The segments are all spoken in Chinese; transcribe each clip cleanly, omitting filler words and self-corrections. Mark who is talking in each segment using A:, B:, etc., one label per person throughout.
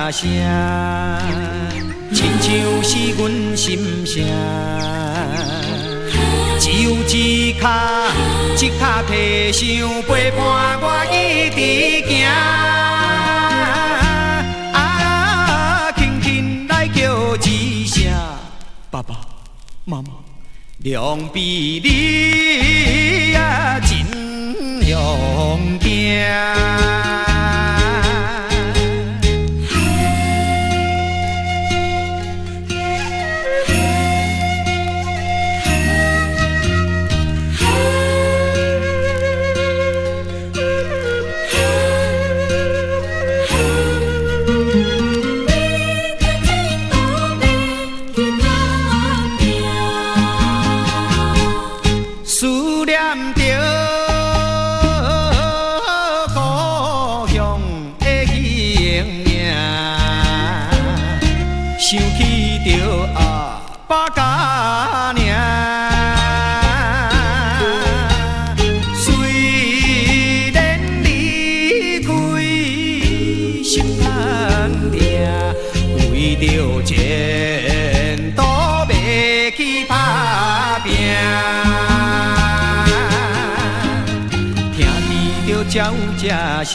A: 声，亲像是阮心声。只有一脚皮箱陪伴我一直行。轻轻来叫一声爸爸妈妈，两臂你啊真勇敢。想起着阿爸家娘，虽然离开心痛痛，为着前途要去打拼，听见着鸟只声。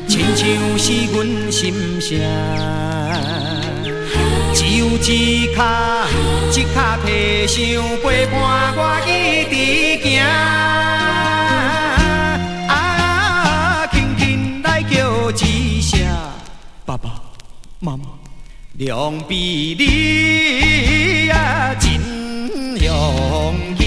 A: 亲像是阮心声，只有一脚皮箱陪伴我一直行。轻轻来叫一声爸爸妈妈，两臂你啊真勇敢。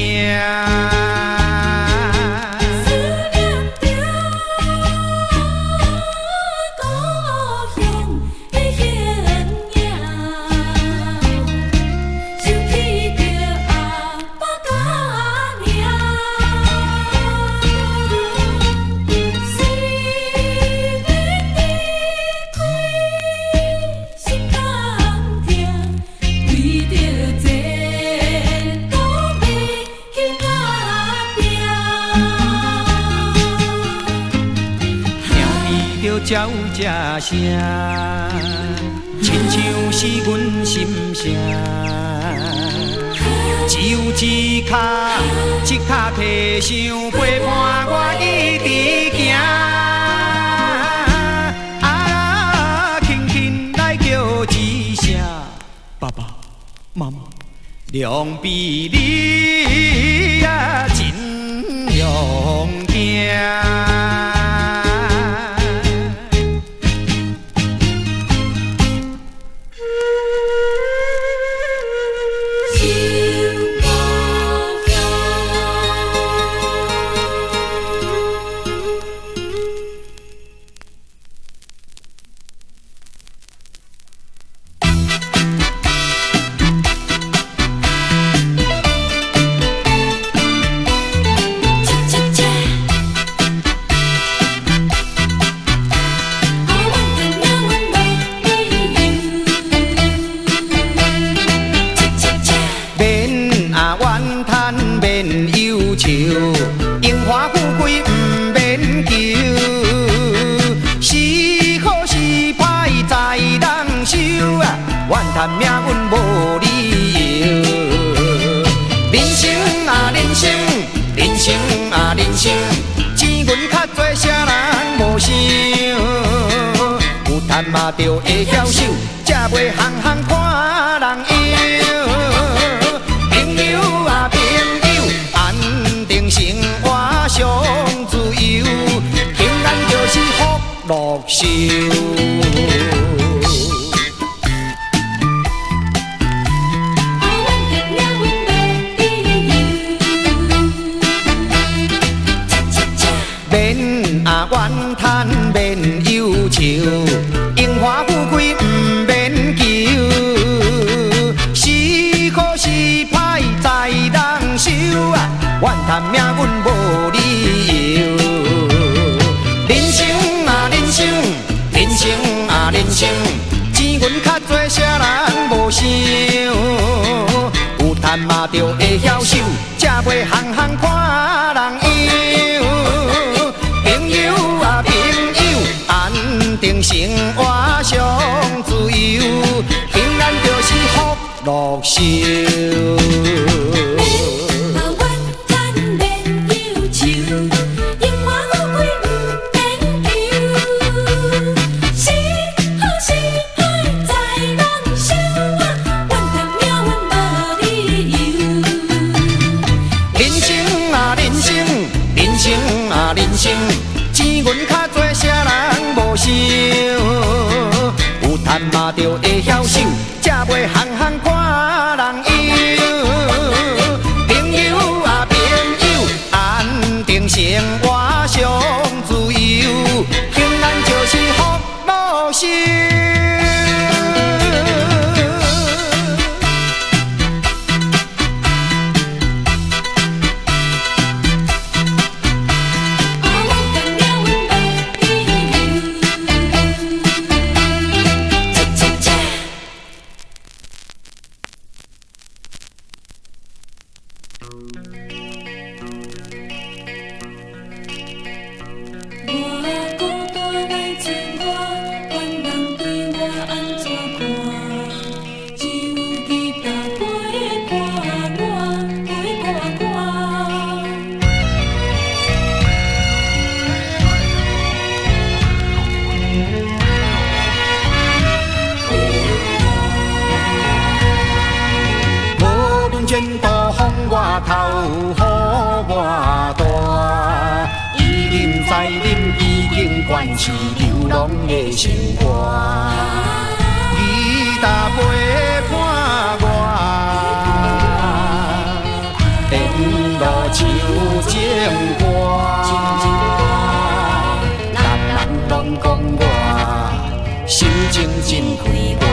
A: 鸟只声，亲像是阮心声。只有一脚皮箱陪伴我一直行。轻轻来叫一声爸爸妈妈，两臂你啊真勇敢。荣华富贵不免求，是好是歹在人手啊，怨叹命运无理由。人生啊人生，人生啊人生，钱银较多，啥人无想？有赚嘛着会晓守，才袂行行看人忧。朋友啊朋友，安定生活上自由，平安就是福禄寿。怨叹免忧愁，荣华富贵不免求，是好是歹在人手啊，怨叹命运无理由。人生啊人生，人生啊人生，钱银较多，啥人无想？有赚嘛着会晓守，才袂行行看人忧。朋友啊朋友，安定生活上自由，平安就是福禄寿。人生钱阮较多，啥人无收？有赚嘛着会晓守，才袂行行看人忧。朋友啊朋友，安定生活上自由，平安就是福禄寿。前途风我头，雨我大。伊啉再啉，已经惯是流浪的生活。伊搭陪伴我，电路唱情歌，人拢讲我心情真快活。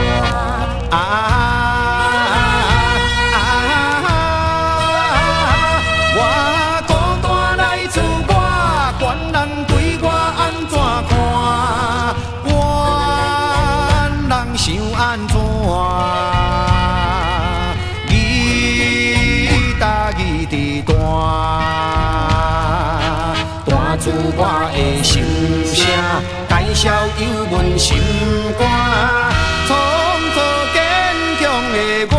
A: 想安怎？义大义伫大，大自我的心声，介绍有阮心肝，创造坚强的我。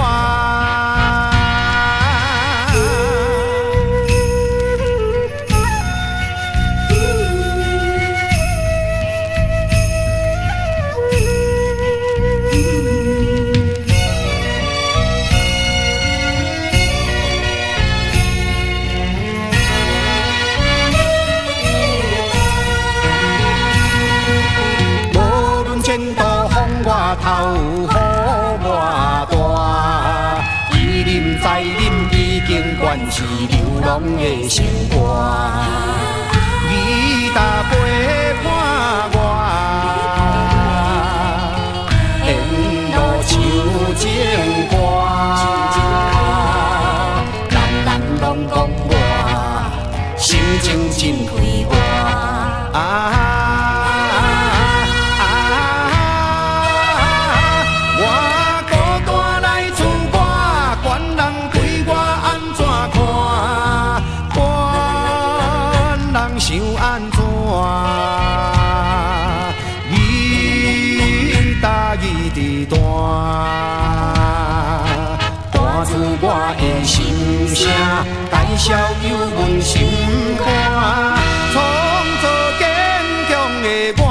A: 头雨我大，伊啉再啉，已经惯是流浪的生活。伊搭陪伴我，电路唱情歌，人拢讲我心情真快活。想安怎？义大义伫大，大自我的心声，介绍有阮心肝，创造坚强的我。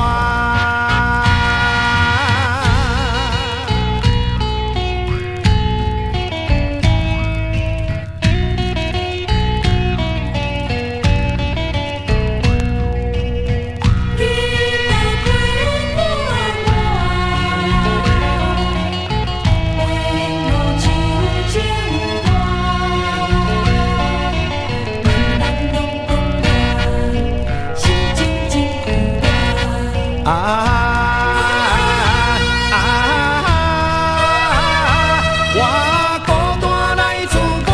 A: 我孤单来自我，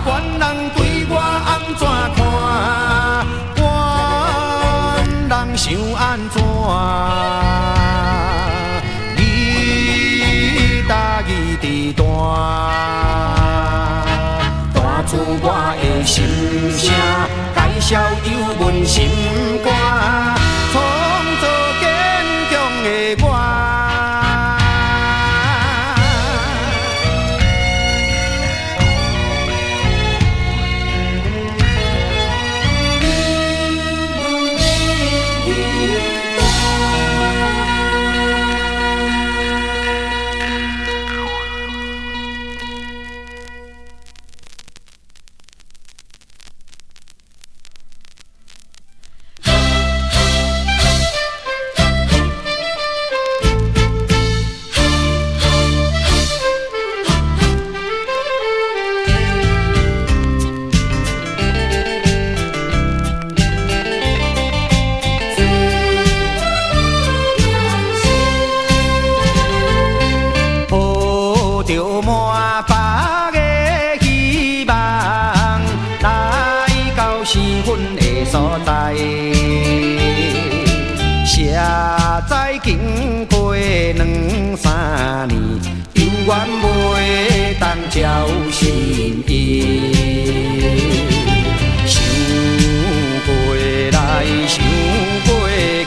A: 管人对我安怎看，管人想安怎。义大义伫大，大自我的心声，介绍有阮心肝，创造坚强。着满腹的希望，来到生阮的所在。写在经过2、3年，犹原袂当照心意。想过来，想过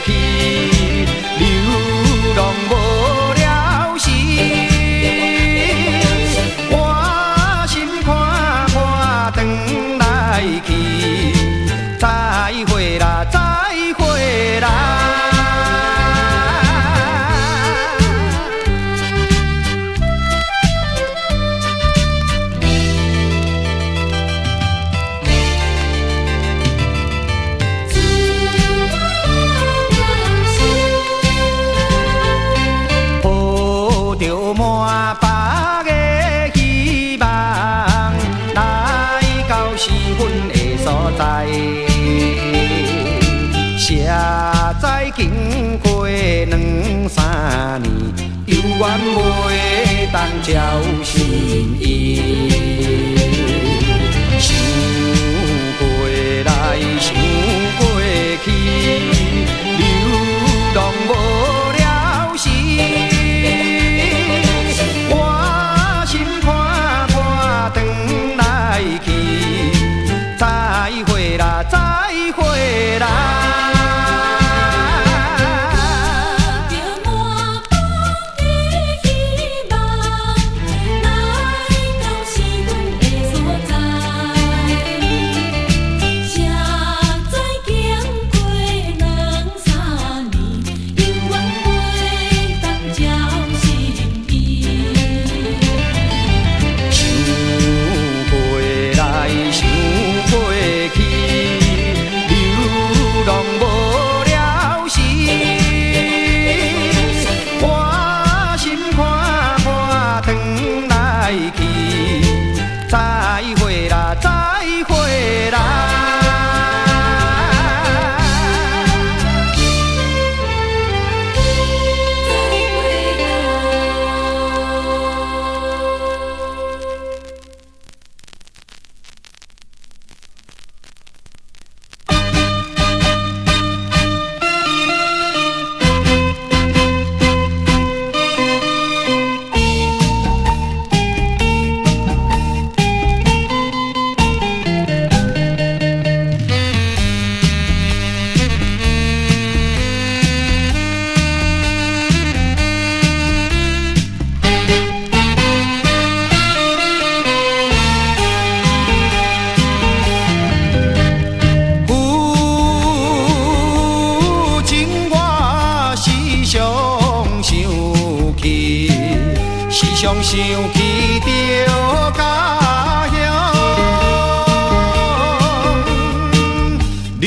A: 去，流浪无了时。我心看看转来去，再会啦，再会啦。写在经过2、3年，犹原袂当照心意。想过来，想过去，流浪无了时。我心看看转来去，再会啦，再会啦。常想起着家乡，恁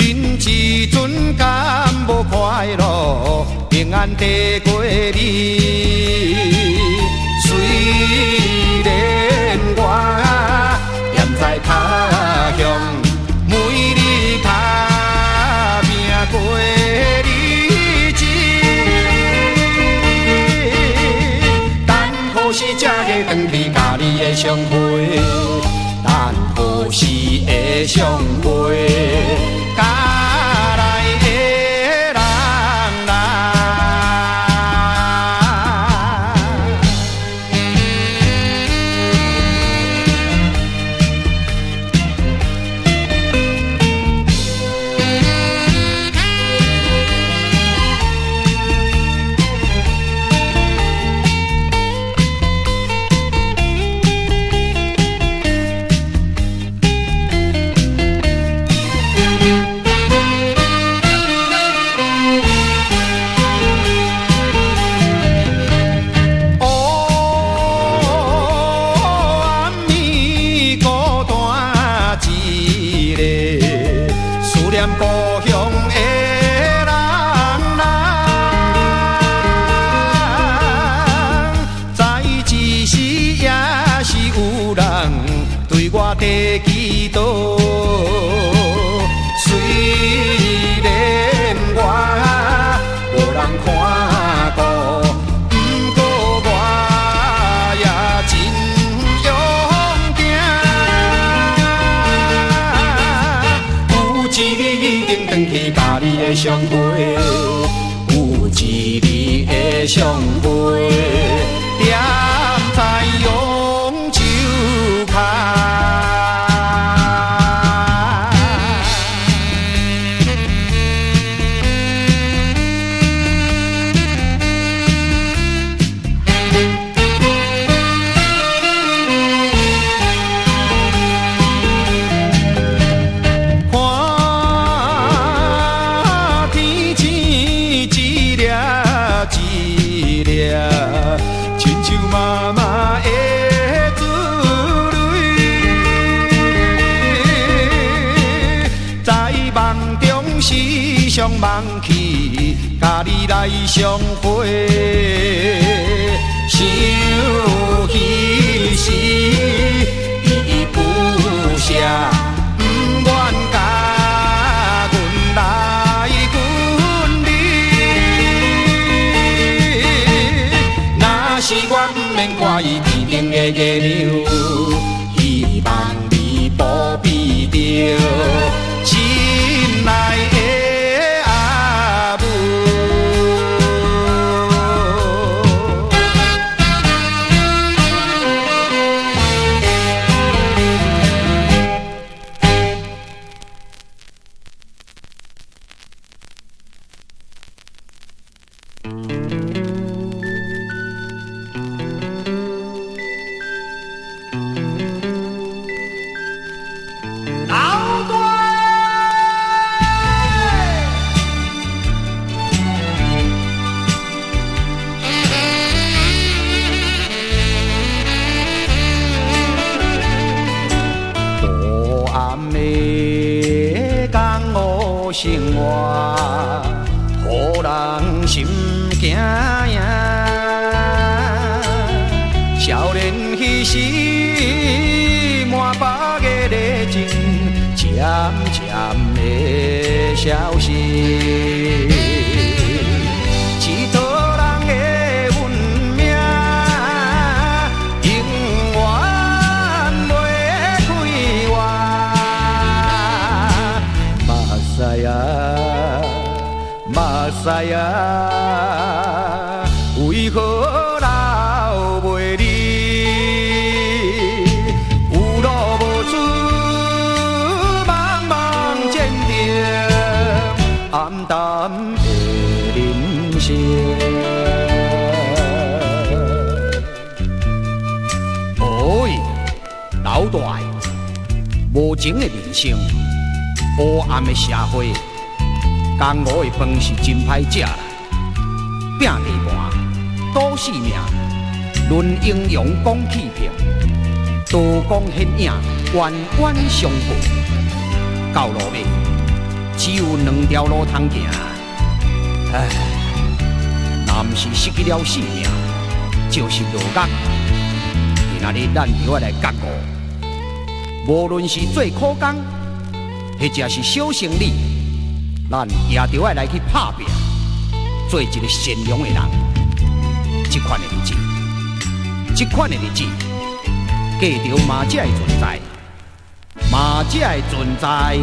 A: 一阵敢无快乐，平安地过日。虽然我远在他乡，每日打拼过日子。何时才会回去甲你的相会？等何时会相会？甲来的人啊！的相陪，有一日的相陪，踮在永州畔。想梦起，甲你来相会，想彼时伊不舍，不愿甲阮来分离。若是我不免看伊天顶的月亮，希望你保庇着心内的。生活，予人心惊呀。少年彼时，满腹的热情，渐渐的消失。一途人的运命，永远袂开完。目屎啊，目屎啊，为何留袂离？有路无出，茫茫前程，暗淡的人生。哎，老大，无情的人生。黑暗的社会，江湖的饭是真歹食啦。拼地盘，赌性命，论英勇讲气魄，刀光显影，冤冤相报。到路尾，只有两条路通行。唉，若不是失去了性命，就是落狱。今仔日咱就要来觉悟，无论是做苦工。或者是小生理，咱也着要来去拍拼，做一个善良的人。这款的日子，这款的日子，价值嘛才会存在，嘛才会存在。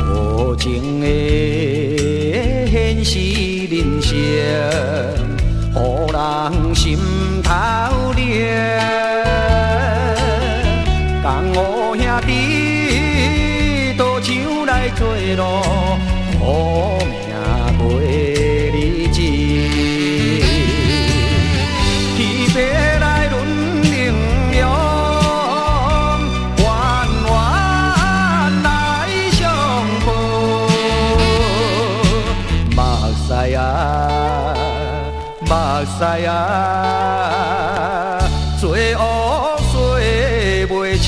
A: 无情的现实人生，予人心头凉。江湖兄弟，倒像来做路，苦命过日子。去别来轮零用，弯弯来相逢。目屎啊，目屎啊，做乌水袂清。